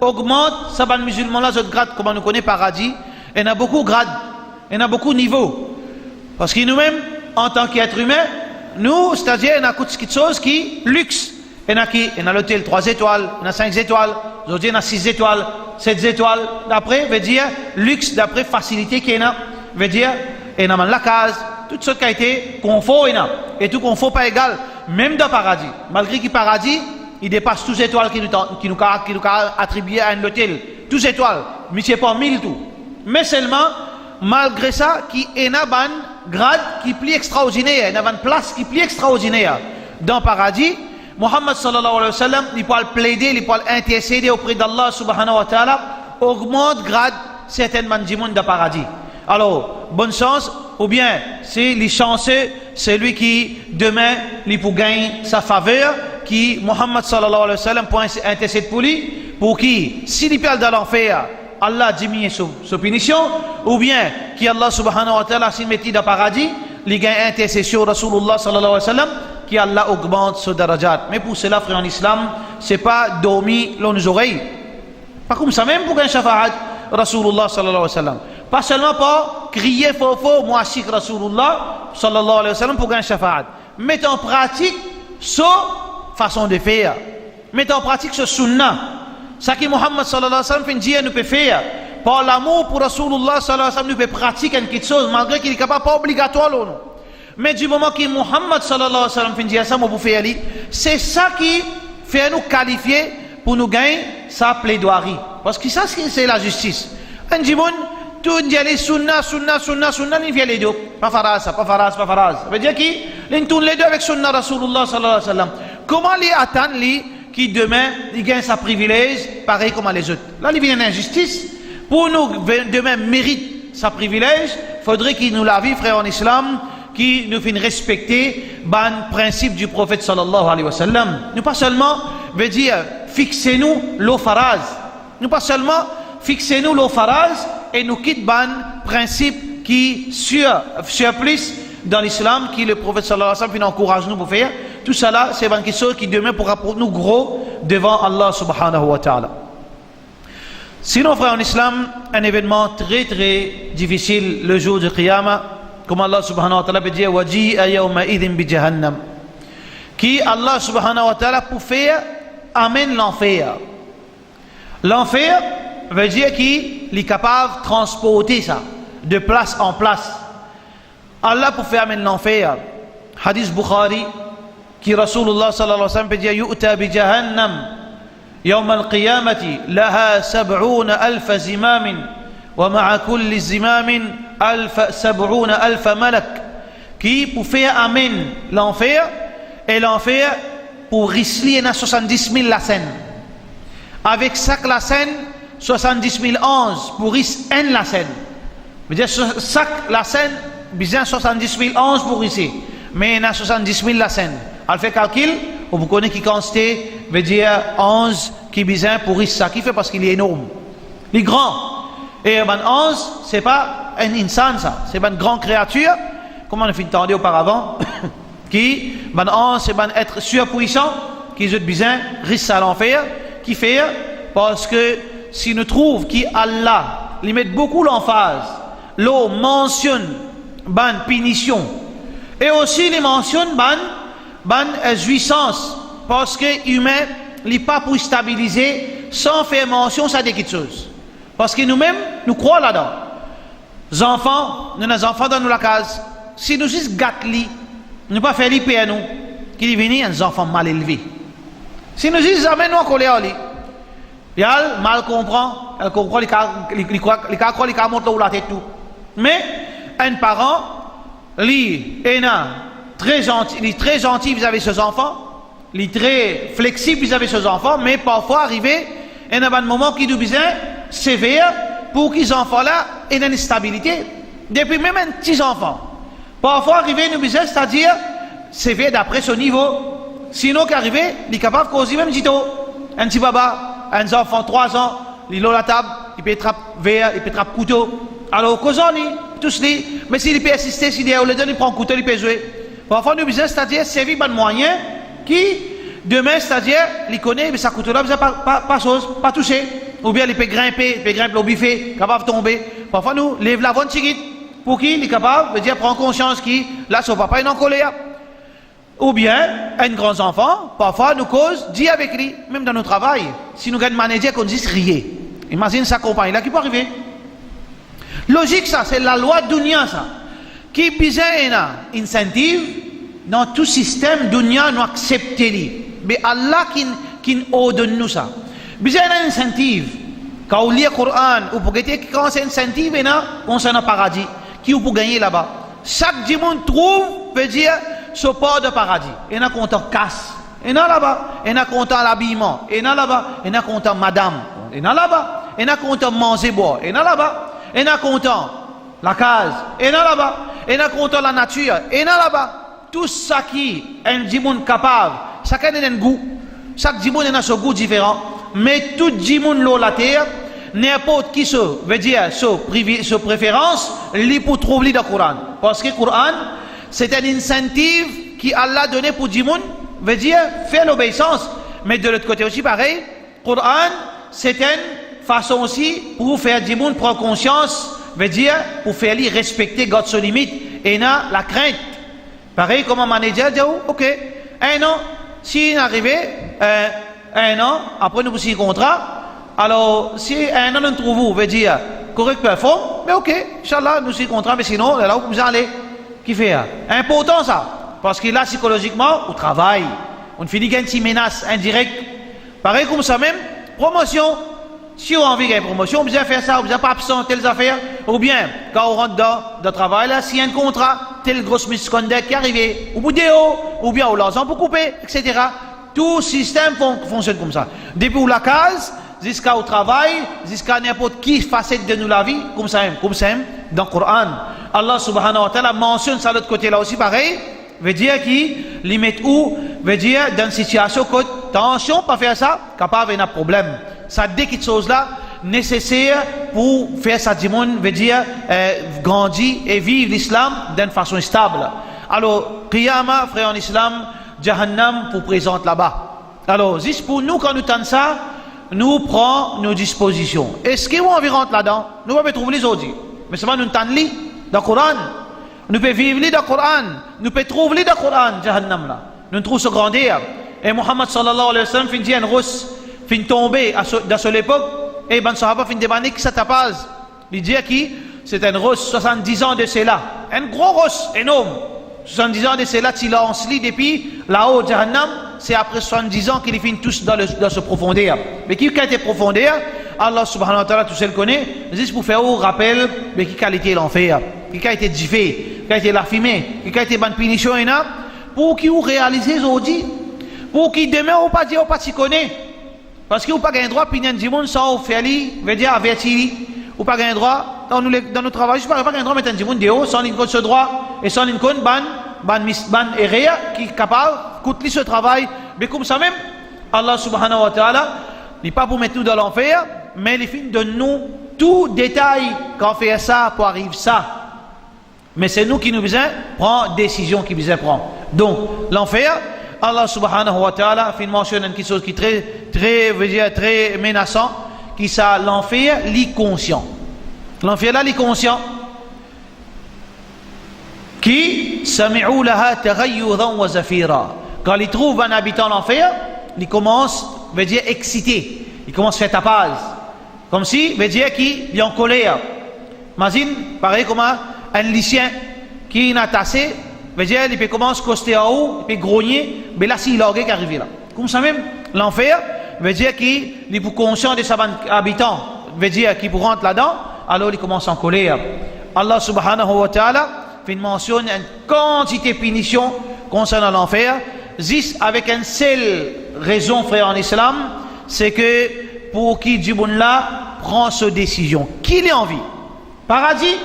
augmente ça ban musulman là, ce grade, comme on nous connaît paradis, il y a beaucoup de grades, il y a beaucoup de niveaux. Parce que nous-mêmes, en tant qu'être humain, nous, c'est-à-dire, il y a quelque chose qui luxe. Il y a l'hôtel 3 étoiles, il y a 5 étoiles, aujourd'hui il y a 6 étoiles, 7 étoiles. D'après, veut dire luxe, d'après facilité qu'il y a, veut dire, il y a la case, toutes sortes qui a été confort, et tout confort pas égal, même dans le paradis. Malgré que le paradis, il dépasse toutes les étoiles qui nous attribuées à un hôtel. Toutes les étoiles, mais c'est pas 1000 tout. Mais seulement, malgré ça, qui est un grade qui est plus extraordinaire, une place qui est plus extraordinaire dans le paradis. Muhammad sallallahu alayhi wa sallam, il peut plaider, il peut intercéder auprès d'Allah subhanahu wa ta'ala, augmente grade certainement du monde dans le paradis. Alors, bonne chance, ou bien c'est les chanceux, c'est lui qui demain, il peut gagner sa faveur, qui Muhammad sallallahu alayhi wa sallam pour intercéder pour lui, pour qui, s'il parle dans l'enfer, Allah diminue sa punition, ou bien qui Allah subhanahu wa ta'ala s'il met dans le paradis, il gagne intercession Rasulullah sallallahu alayhi wa sallam, qui Allah augmente ce darajat. Mais pour cela, frère en islam, c'est pas dormir dans nos oreilles. Pas comme ça, même pour gagner shafa'at Rasulullah sallallahu alayhi wa sallam. Pas seulement pour crier fort, moi chic Rasulullah sallallahu alayhi wa sallam pour gagner shafa'at. Mettez en pratique cette façon de faire. Mettez en pratique ce sunnah. Ça que Muhammad sallallahu alayhi wa sallam fait dire, nous peut faire. Par l'amour pour Rasulullah sallallahu alayhi wa sallam, nous peut pratiquer quelque chose, malgré qu'il est capable, pas obligatoire, non. Mais du moment que Muhammad sallallahu alayhi wa sallam fait dire ça, c'est ça qui fait nous qualifier pour nous gagner sa plaidoirie. Parce que ça, c'est la justice. Un djimoun, tout dit les sunna, il vient les deux. Pas faraz. Ça veut dire qu'il tourne les deux avec sunna Rasulullah sallallahu alayhi wa sallam. Comment les attendre, qui demain, il gagne sa privilège, pareil comme les autres. Là, il vient une injustice. Pour nous, demain, mérite sa privilège, il faudrait qu'il nous la vive, frère en islam, qui nous fait respecter le principe du prophète sallallahu alayhi wa sallam. Nous pas seulement, veut dire, fixez-nous l'eau faraz. Nous pas seulement, fixez-nous l'eau faraz et nous quitte le principe qui surplus dans l'islam, qui le prophète sallallahu alayhi wa sallam encourage nous pour faire. Tout cela, c'est quelque chose qui demain pourra pour nous gros devant Allah subhanahu wa ta'ala. Sinon, frère en islam, un événement très très difficile le jour du Qiyamah, comme Allah subhanahu wa ta'ala peut dire waji'a yawma idhin bi jahannam, qui Allah subhanahu wa ta'ala pour faire amène l'enfer. L'enfer veut dire qu'il est capable de transporter ça de place en place. Allah pour faire amener l'enfer. Hadith Bukhari qui Rasulullah sallallahu alayhi wa sallam peut dire yu'ta bi jahannam يوم القيامة لها 70,000 زمام ومع كل زمام 70,000 ملك, qui pour faire amène l'enfer, et l'enfer pour risler 70,000 la scène. Avec chaque la scène 70,000 anges pour risler un la scène. Veut dire chaque la scène besoin 70,000 anges pour risler, mais il y a 70,000 la scène. Elle fait calcul, vous connaissez qui quantité veut dire 11 qui besoin pour risler ça, qui fait parce qu'il est énorme. Il est grand. Et ben 11, c'est pas un insan ça, c'est une grande créature, comme on a fait entendre auparavant, qui, ben 11, c'est un être surpuissant, qui a besoin risque à l'enfer, qui fait, parce que si nous trouvons qu'Allah, il met beaucoup l'emphase, l'eau mentionne, ban punition, et aussi il mentionne, ban jouissance, parce que l'humain, il n'est pas pour stabiliser, sans faire mention, ça dit quelque chose. Parce que nous-mêmes, nous croyons là-dedans. Les enfants, nous avons des enfants dans la case. Si nous juste gâtons, nous pas faire l'IP à nous, qui viennent des enfants mal élevés. Si nous juste amènent nous en colère, il a mal comprend, elle comprend, il croit, il monte la tête tout. Mais un parent, lui, est très gentil vis-à-vis de ses enfants, il est très flexible vis-à-vis de ses enfants, mais parfois arrivé, et dans un moment qui nous besoin sévère pour qu'ils enfants là aient une stabilité. Depuis même un petit enfant. Parfois arriver nous besoin, c'est-à-dire sévère d'après son niveau. Sinon qu'arriver, il est capable de causer même un petit baba, un enfant 3 ans, il est à la table, il peut attraper verre, il peut attraper couteau. Alors causons tous les, mais s'il peut assister, s'il est au lieu il prend couteau, il peut jouer. Parfois nous besoin, c'est-à-dire servir un moyen qui demain, c'est-à-dire, il connaît, mais sa couteau-là, il ne pas toucher. Ou bien il peut grimper au buffet, capable de tomber. Parfois, nous, lève la bonne chiquite, pour qu'il est capable de dire, prend conscience qu'il, là, son papa est en colère. Ou bien, un grand enfant, parfois, nous cause, dit avec lui, même dans nos travail, si nous gagnons manager, qu'on dise rier. Imagine sa compagne, là, qui peut arriver. Logique, ça, c'est la loi dunya, ça. Qui besoin une incentive, dans tout système, dunya, nous accepter. Mais Allah qui ordonne nous ça. Besoin d'un incentive. Quand on lit le Coran, ou pour gagner quand c'est incentive, on s'en a paradis. Qui ou pour gagner là-bas. Chaque dimanche trouve, veut dire, ce port de paradis. Et on compte casse. Et là-bas. Et on compte l'habillement. Et là-bas. Et on compte madame. Et là-bas. Et on compte manger boire. Et là-bas. Et on compte la case. Et là-bas. Et on compte la nature. Et là-bas. Tout ça qui est un dimanche capable. Chacun a un goût. Chaque dimanche a son goût différent. Mais tout dimanche sur la terre, n'importe qui veut dire sa préférence, il peut trouver dans le Coran. Parce que le Coran, c'est un incentive qui Allah a donné pour dimanche, veut dire faire l'obéissance. Mais de l'autre côté aussi, pareil, le Coran, c'est une façon aussi pour faire dimanche prendre conscience, veut dire pour faire lui respecter ses limites et n'a la crainte. Pareil, comme un manager dit, ok, un an, si il arrivait, un an, après nous signons contrat, alors si un an nous trouvons, veut dire correct performe, mais ok, Inch'Allah, nous signons contrat, mais sinon, là où vous allez, qui fait? Important ça, parce que là, psychologiquement, au travail, on finit qu'une petite menace indirecte. Pareil comme ça même, promotion. Si on a envie d'une promotion, on besoin faire ça, on besoin pas absent telles affaires, ou bien, quand on rentre dans le travail, là, s'il y a un contrat, telle grosse misconduct qui est arrivée, au bout des hauts, ou bien au l'argent pour couper, etc. Tout système fonctionne comme ça. Depuis la case, jusqu'au travail, jusqu'à n'importe qui facette de nous la vie, comme ça, dans le Coran. Allah subhanahu wa ta'ala mentionne ça de l'autre côté là aussi, pareil, veut dire qu'il les met où, veut dire dans une situation que, attention, pas faire ça, capable d'un problème. Ça dit quelque chose là nécessaire pour faire ça du monde, veut dire grandir et vivre l'islam d'une façon stable. Alors, Qiyamah, frère en islam, Jahannam vous présente là-bas. Alors, juste pour nous, quand nous tentons ça, nous prenons nos dispositions. Est-ce qu'on a envie de rentrer là-dedans? Nous pouvons trouver les autres. Mais seulement nous tentons dans le Coran. Nous pouvons vivre dans le Coran. Nous pouvons trouver dans le Coran, Jahannam là. Nous trouvons ce grandeur. Et Muhammad sallallahu alayhi wa sallam finit un russe. Fin tomber dans cette époque, et ben Sahaba fin demander qui ça tapase. Il dit qui c'est un russe 70 ans de cela, un gros russe énorme. 70 ans de cela, il a ensli depuis là-haut Jahannam, c'est après 70 ans qu'il finit tous dans ce profondeur. Mais qui a été profondeur, Allah subhanahu wa ta'ala tout seul connaît, juste pour faire un rappel de qui qualité l'enfer, qui a été diffé, qui a été la fumée, qui a été bonne punition pour qui vous réalisez aujourd'hui, pour qui demain ou pas dire ou pas s'y connaît. Parce que vous n'avez pas le droit de punir du monde sans faire, veut dire avertir. Vous n'avez pas le droit, dans nos travail, je n'ai pas le droit de mettre un monde dehors sans une ce droit et sans une ban erreur qui est capable de coûter ce travail. Mais comme ça même, Allah subhanahu wa ta'ala n'est pas pour mettre nous dans l'enfer, mais il finit de nous tout détail quand on fait ça pour arriver ça. Mais c'est nous qui nous besoin prendre décision qui besoin prendre. Donc, l'enfer, Allah subhanahu wa ta'ala mentionne quelque chose qui est très menaçant, qui ça l'enfer l'inconscient. L'enfer là l'inconscient qui sami'u laha taghayyudan wa zafira. Quand il trouve un habitant l'enfer, il commence veut dire excité, il commence à faire tapage. Comme si veut dire qu'il est en colère. Imagine pareil comme un lycéen qui est tassé, veut dire il peut commencer à coster en haut, il peut grogner, mais là s'il a qui arrive là. Comme ça même l'enfer veut dire qu'il est pour conscient de ses habitants, veut dire qu'il pour rentrer là-dedans, alors il commence en colère. Allah subhanahu wa ta'ala mentionne une quantité de punitions concernant l'enfer, juste avec une seule raison, frère en islam, c'est que pour qui Djiboun là prend sa décision. Qui l'est en vie? Paradis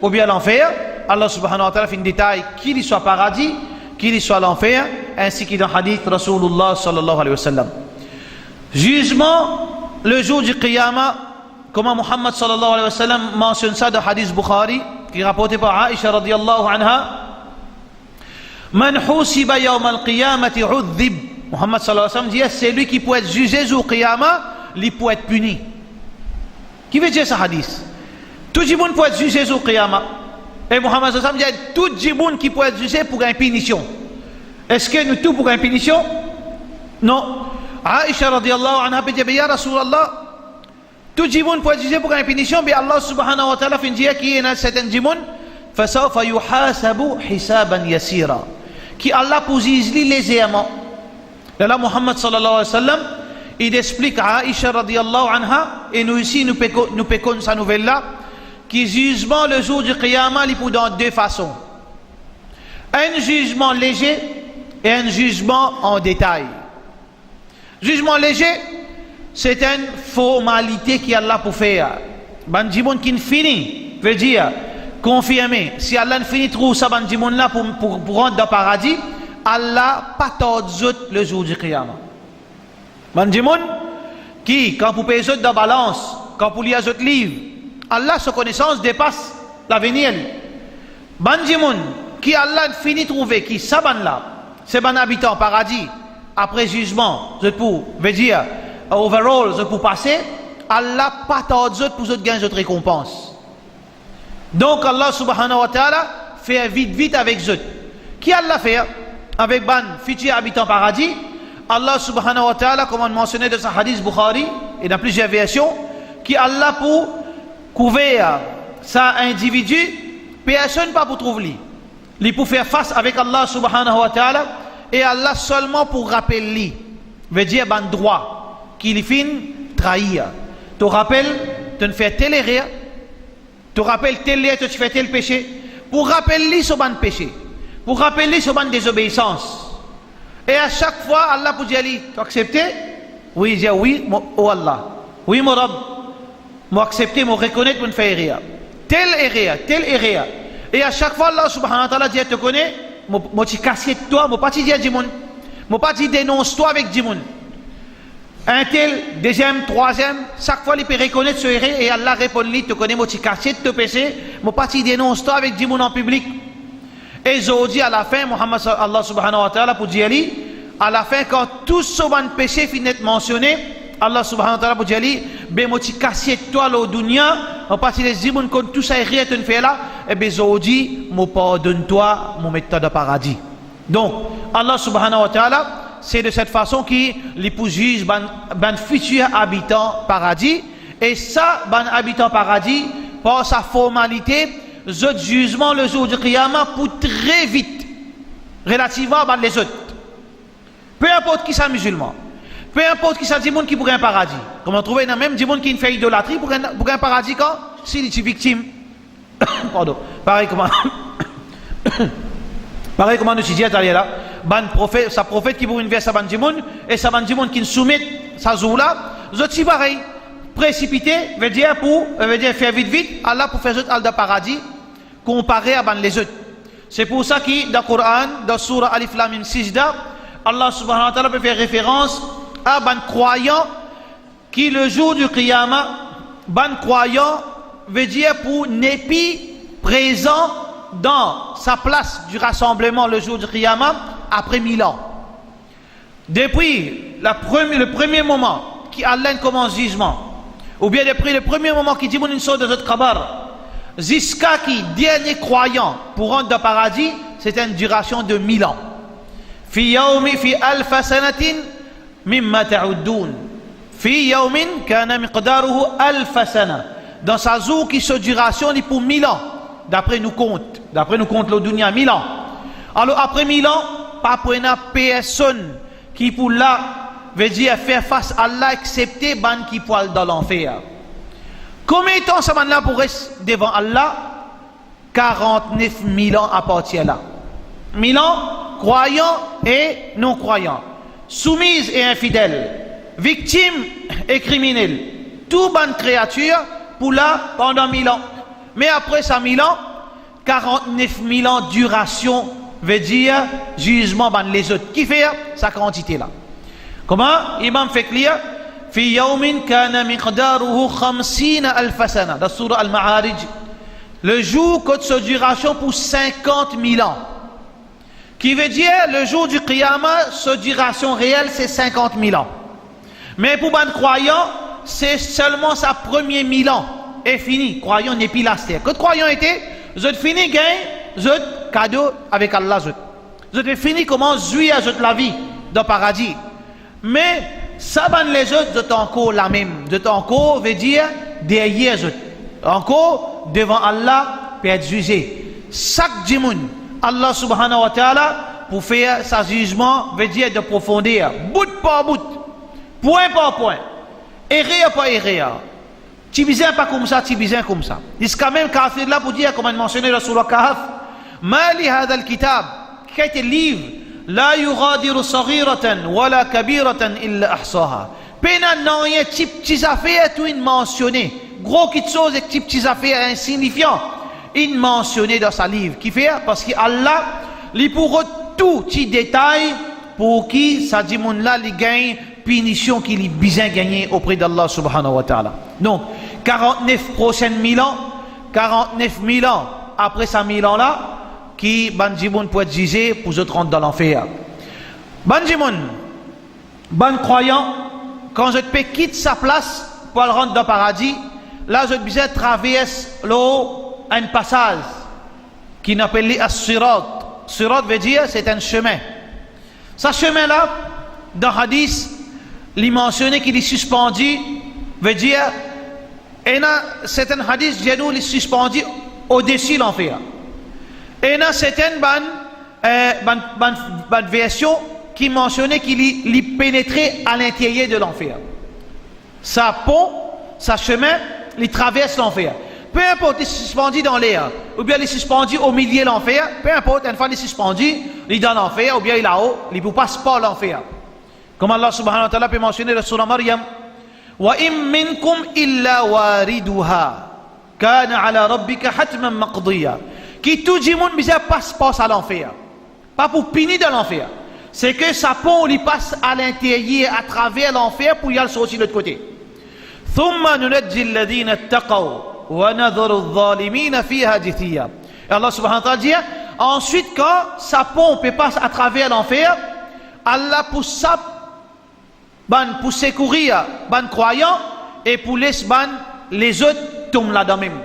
ou bien l'enfer? Allah subhanahu wa ta'ala fait un détail qu'il y soit paradis, qu'il y soit l'enfer, ainsi qu'il dans le hadith Rasulullah sallallahu alayhi wa sallam. Jugement le jour du Qiyamah, comment Muhammad sallallahu alayhi wa sallam mentionne ça dans le hadith Bukhari, qui est rapporté par Aisha radiyallahu anha. Man husiba yawm al-qiyamati udhib. Muhammad sallallahu alayhi wa sallam dit c'est lui qui peut être jugé au Qiyamah, il peut être puni. Qui veut dire ce hadith? Tout le monde peut être jugé au Qiyamah. Et Muhammad sallallahu alayhi wa sallam dit tout le monde qui peut être jugé pour une punition. Est-ce que nous tous pour une punition? Non. Aisha radiyallahu anha peut dire ya Rasulallah, tout le monde peut être jugé pour une punition, mais Allah subhanahu wa ta'ala fait dire qu'il y a certains gens فسوف يحاسب حسابا يسيرا qui Allah pose légèrement. Là Muhammad sallallahu alayhi wa sallam il explique à Aisha radiyallahu anha, et nous ici nous pécons sa nouvelle là, qui jugement le jour du Qiyamah il peut dans deux façons: un jugement léger et un jugement en détail. Jugement léger, c'est une formalité qui Allah pour faire. Bandimon qui finit veut dire confirmer. Si Allah finit trop ça bandimon là pour rentrer dans le paradis, Allah pas tord le jour du Qiyamah. Bandimon qui quand vous payez dans balance, quand vous lisez autres livres, Allah sa connaissance dépasse l'avenir. Bandimon qui Allah finit trouver qui saban là, c'est ban habitant paradis. Après jugement, je veux dire overall, je peux passer, Allah pas tord pour autres gagner autres récompense. Donc Allah subhanahu wa ta'ala fait vite avec eux. Qui Allah fait avec ban futur habitant paradis? Allah subhanahu wa ta'ala, comme on mentionnait dans ce hadith Bukhari et dans plusieurs versions, qui Allah pour couvrir ça individu, personne pas pour trouver lui. Il pour faire face avec Allah subhanahu wa ta'ala, et Allah seulement pour rappeler lui. Veut dire ban droit qu'il fin trahir. Tu rappelles, tu ne fais tel erreur, tu rappelles tel erreur, tu fais tel péché, pour rappeler lui ce ban péché, pour rappeler lui ce ban désobéissance. Et à chaque fois Allah pour dire lui, tu acceptes? Oui, dire oui, oh Allah. Oui mon Rabb. Moi accepter, moi reconnaître, moi faire erreur. Tel erreur. Et à chaque fois Allah subhanahu wa ta'ala dit te connais, moi tu casses toi, moi pas te dire Djimoun. Moi pas te dénonce toi avec Djimoun. Un tel, deuxième, troisième, chaque fois il peut reconnaître ce erreur et Allah répond lui, te connais, moi tu casses te péché, moi pas te dénonce toi avec Djimoun en public. Et aujourd'hui à la fin, Muhammad Allah subhanahu wa ta'ala pour dire lui, à la fin quand tout ce péché finit d'être mentionné, Allah subhanahu wa ta'ala pour dire lui, ben moi tu casses toi au dunya, on passe les Djimoun quand tout ça erreur tu fais là, et ben aujourd'hui, moi pardonne toi, mon méthode de paradis. Donc Allah subhanahu wa ta'ala, c'est de cette façon qu'il juge ban futur habitant paradis, et ça ban habitant paradis par sa formalité autres jugements le jour du Qiyamah pour très vite relativement à les autres. Peu importe qui sont musulmans, peu importe qui sont des gens qui pourraient un paradis, comme on trouve même des gens qui fait idolâtrie pour un paradis quand s'il est victime. Pardon. Pareil comment nous disons là, ban prophète, sa prophète qui pour une verse à ban djimoun et sa ban djimoun qui soumet sa zoula, autres pareil. Précipité veut dire faire vite Allah pour faire autres al de paradis comparé à ban les autres. C'est pour ça que dans le Coran, dans Surah Alif Lam Mim Sijda, Allah subhanahu wa ta'ala peut faire référence à ban croyant qui le jour du Qiyamah, ban croyant veut dire pour n'épi présent dans sa place du rassemblement le jour du Qiyamah après 1000 ans. Depuis le premier moment qui Allah commence jugement, ou bien depuis le premier moment qui dit une chose de notre kabar, jusqu'à qui dernier croyant pour rentrer dans le paradis, c'est une duration de 1000 ans. Fi yawmi fi alfa sanatin mimma ta'uddun. Fi yawmin kana miqdaruhu alfa sana. Dans sa jour qui se duration est pour 1000 ans. D'après nous compte le dunya 1000 ans. Alors après 1000 ans, pas pour une personne qui pour là veut dire faire face à Allah excepté ban qui poil dans l'enfer. Combien de temps ça man là pour rester devant Allah? 49 000 ans à partir là. 1000 ans, croyants et non croyants, soumises et infidèles, victimes et criminel. Tout bonne créature pour là pendant 1000 ans. Mais après ça 1000 ans, 49 000 ans duration veut dire jugement ban les autres. Qui fait sa quantité là? Comment? Imam fait clair. في يوم كان مقداره 50,000 سنة dans Surah Al-Ma'arij. Le jour que sa duration pour 50 000 ans. Qui veut dire le jour du Qiyamah, sa duration réelle c'est 50 000 ans. Mais pour les croyants, c'est seulement sa première 1000 ans. Et fini. Croyants n'est plus là. Quand croyants étaient, vous êtes fini gain, vous êtes cadeau avec Allah. Vous êtes fini comment jouir la vie dans le paradis. Mais ça ban les autres de encore la même. De encore veut dire derrière eux. Encore devant Allah peut être jugé. Chaque djimoun, Allah subhanahu wa ta'ala pour faire sa jugement veut dire de profondeur. Bout par bout. Point par point. Erreur par erreur. Tibizin pas comme ça, tibizin comme ça. Jusqu'à même kafir là pour dire, comme on mentionné dans Surah Kahf, Mali hadha al-kitab, qui est le livre, la yughadiru saghiratan wala kabiratan illa ahsaha. Pena non y a petits affaires tout mentionné. Gros petites choses et petites affaires insignifiantes. Il mentionné dans sa livre. Qui fait? Parce que Allah, lui pour tout petit détail pour qui ça dit mon là, il gagne punition qu'il est bien gagné auprès d'Allah subhanahu wa ta'ala. Donc, 49 prochaines 1000 ans, 49 000 ans après ces 1000 ans là, qui Banjimoun peut être jugé pour se rentrer dans l'enfer. Banjimoun, bon croyant, quand je peux quitter sa place pour rentrer dans le paradis, là je besoin traverse l'eau un passage qui n'appelle as-sirat. Sirat veut dire c'est un chemin. Ce chemin là, dans hadith, il mentionné qu'il est suspendu, veut dire, et c'est un hadith, il est suspendu au-dessus de l'enfer. Et dans certaines versions qui mentionnaient qu'il est pénétré à l'intérieur de l'enfer. Sa pont, sa chemin, il traverse l'enfer. Peu importe, il est suspendu dans l'air, ou bien il est suspendu au milieu de l'enfer, peu importe, une fois il est suspendu, il est dans l'enfer, ou bien il est là-haut, il ne passe pas l'enfer. Comme Allah subhanahu wa ta'ala peut mentionner dans Surah Maryam, wa im minkum illa wariduha kana ala rabbika hatman maqdiya. Qui tout le monde passe à l'enfer. Pas pour punir dans l'enfer. C'est que sa pont il passe à l'intérieur, à travers l'enfer pour y aller sortir de l'autre côté. Thumma nunajji alladhina ittaqaw wa nadharu adh-dhalimina fiha jithiya. Et Allah subhanahu wa ta'ala dit, ensuite quand sa pompe passe à travers l'enfer, Allah pour ça pour secourir les croyants et pour laisser les autres tomber là-dedans même.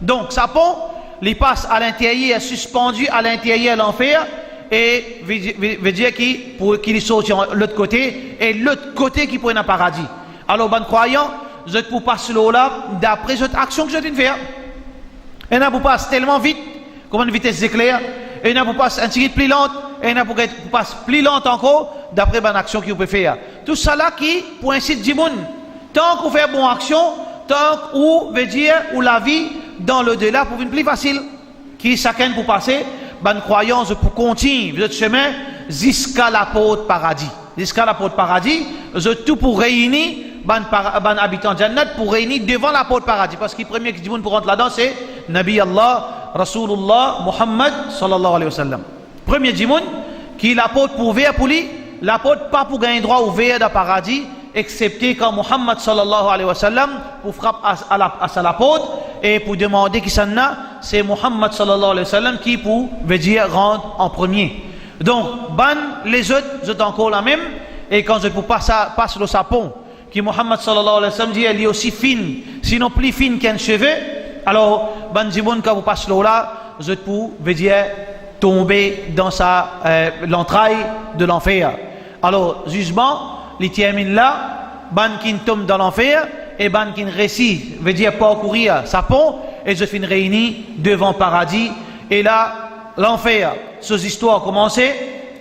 Donc sa pompe il passe à l'intérieur, suspendu à l'intérieur de l'enfer et veut dire qu'il sorte de l'autre côté et l'autre côté qui prend un paradis. Alors les croyants, vous êtes pour passer là d'après cette action que je viens de faire. Et là vous passez tellement vite comme une vitesse d'éclair, et là vous passez un petit peu plus lente, et là vous passez plus lente encore d'après une action que vous pouvez faire. Tout ça là qui pour ainsi dire tant qu'on fait bonne action, tant qu'on veut dire ou la vie dans le delà pour une plus facile qui chacun pour passer bonne croyance pour continuer votre chemin jusqu'à la porte paradis. Jusqu'à la porte paradis, je tout pour réunir ban habitants Jannat pour réunir devant la porte paradis parce que le premier qui dit pour rentrer là-dedans c'est Nabi Allah Rasulullah Muhammad sallallahu alayhi wa sallam. Premier djimoun qui la porte pour ouvrir pour lui, la porte pas pour gagner droit ouvert dans le paradis excepté quand Muhammad sallallahu alayhi wa sallam pour frapper à la porte et pour demander qui s'en a, c'est Muhammad sallallahu alayhi wa sallam qui pour veut dire rentre en premier. Donc les autres c'est encore la même et quand je pour passe le sapon qui Muhammad sallallahu alayhi wa sallam dit elle est aussi fine sinon plus fine qu'un cheveu, alors djimoun quand vous passez là je pour veut dire tomber dans l'entraille de l'enfer. Alors jugement les termine là, qui tombe dans l'enfer et qui réussit veut dire parcourir sa pont et je finis réunis devant le paradis et là l'enfer ces histoires commencées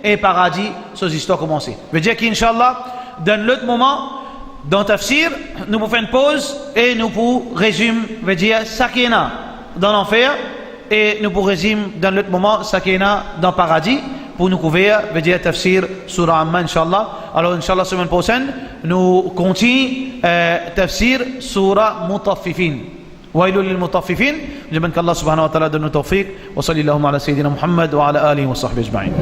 et paradis ces histoires commencées. Veut dire qu'Inch'Allah dans l'autre moment dans Tafsir nous pouvons faire une pause et nous pour résumer veut dire Sakina dans l'enfer et nous pour résumer dans l'autre moment Sakina dans le paradis pour nous couvrir veut dire Tafsir Surah Amma Inch'Allah. Alors, Inch'Allah, semaine prochaine, nous continuons tafsir surah Mutaffifin. ويل للمطففين. جمعك الله سبحانه وتعالى دون التوفيق وصلى اللهم على سيدنا محمد وعلى آله وصحبه أجمعين.